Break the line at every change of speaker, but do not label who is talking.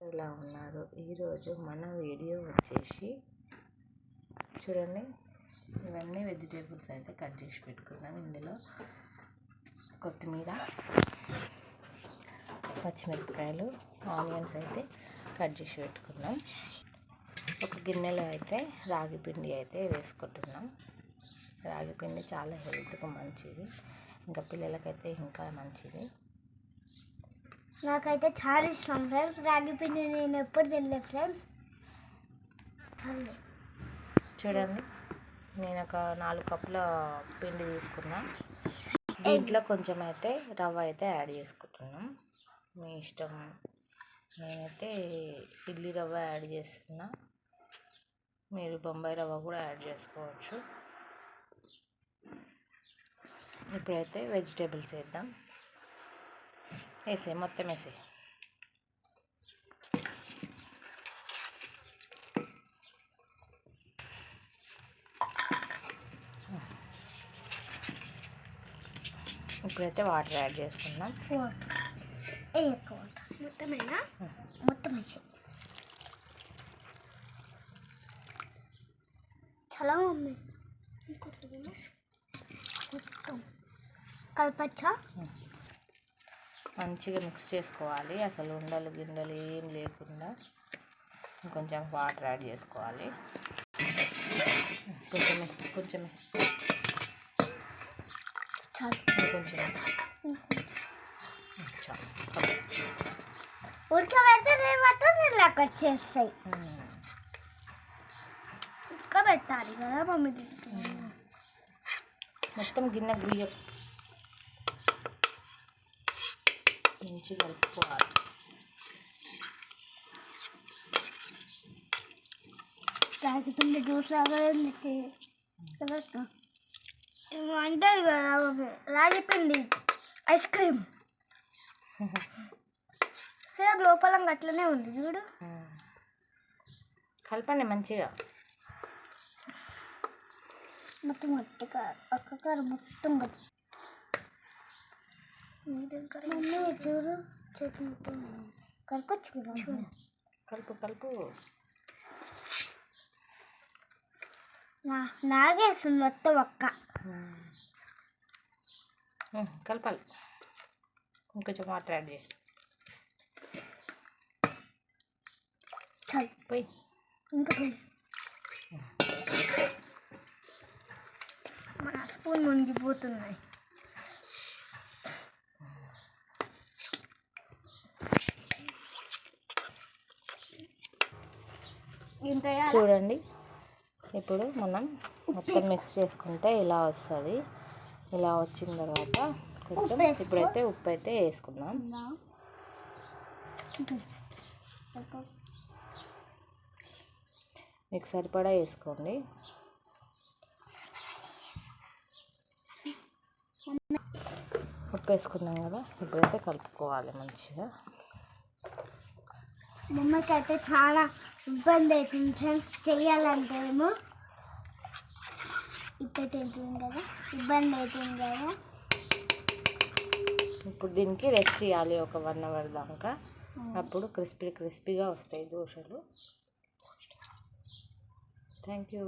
ఎలా ఉన్నారు? ఈరోజు మన వీడియో వచ్చేసి చూడండి, ఇవన్నీ వెజిటేబుల్స్ అయితే కట్ చేసి పెట్టుకున్నాం. ఇందులో కొత్తిమీర, పచ్చిమిరపకాయలు, ఆనియన్స్ అయితే కట్ చేసి పెట్టుకున్నాం. ఒక గిన్నెలో అయితే రాగి పిండి అయితే వేసుకుంటున్నాం. రాగి పిండి చాలా హెల్త్కి మంచిది, ఇంకా పిల్లలకైతే ఇంకా మంచిది.
నాకైతే చాలా ఇష్టం ఫ్రెండ్స్ రాగి పిండి. నేను ఎప్పుడు తినలేదు ఫ్రెండ్స్.
చూడండి, నేను ఒక 4 కప్పుల పిండి తీసుకున్నా. దీంట్లో కొంచెం అయితే రవ్వ అయితే యాడ్ చేసుకుంటున్నాం, మీ ఇష్టం. నేనైతే ఇడ్లీ రవ్వ యాడ్ చేస్తున్నా, మీరు బొంబాయి రవ్వ కూడా యాడ్ చేసుకోవచ్చు. ఇప్పుడైతే వెజిటేబుల్స్ వేద్దాం. వేసే మొత్తం వేసే. ఇప్పుడైతే వాటర్ యాడ్ చేసుకుందాం.
మొత్తం వేసి చాలా మమ్మీ మొత్తం కలపచ్చా.
మంచిగా మిక్స్ చేసుకోవాలి, అసలు ఉండలు గిండలు ఏం లేకుండా. కొంచెం వాటర్ యాడ్ చేసుకోవాలి. కొంచెమే కొంచెమే
చాలు,
కొంచెం చాలు.
ఉడకబెడితే మాత్రం నీళ్ళకి వచ్చేస్తాయి. ఉడకబెట్టాలి కదా మమ్మీ.
మొత్తం గిన్నె గుయ్య మంచి కలుపుకోవాలి.
రాగి పిండి జ్యూస్ లాగా అంటారు కదా మమ్మీ, రాగి పిండి ఐస్ క్రీమ్. సేమ్ లోపల అట్లనే ఉంది చూడు.
కలపండి మంచిగా.
మొత్తం అక్కకారు మొత్తం మమ్మీ చూడు, చేతి మొత్తం కలపచ్చు కదా.
కలుపు కలుపు.
నాగేస్తుంది మొత్తం ఒక్క.
కలపాలి. ఇంకొంచెం వాటర్ యాడ్ చేయి.
చాలు,
పోయి
ఇంకా పోయి. మన స్పూన్ మునిగిపోతున్నాయి.
చూడండి, ఇప్పుడు మనం మొత్తం మిక్స్ చేసుకుంటే ఇలా వస్తుంది. ఇలా వచ్చిన తర్వాత కొంచెం ఇప్పుడైతే ఉప్పు అయితే వేసుకుందాం. మీకు సరిపడా వేసుకోండి. ఉప్పు వేసుకున్నాం కదా, ఇప్పుడైతే కలుపుకోవాలి మంచిగా.
మమ్మీకి అయితే చాలా ఇబ్బంది అవుతుంది ఫ్రెండ్స్ చెయ్యాలంటే. ఏమో ఇప్పటి కదా ఇబ్బంది అవుతుంది కదా.
ఇప్పుడు దీనికి రెస్ట్ ఇవ్వాలి ఒక 1 అవర్ దాకా. అప్పుడు క్రిస్పీగా వస్తాయి దోశలు. Thank you.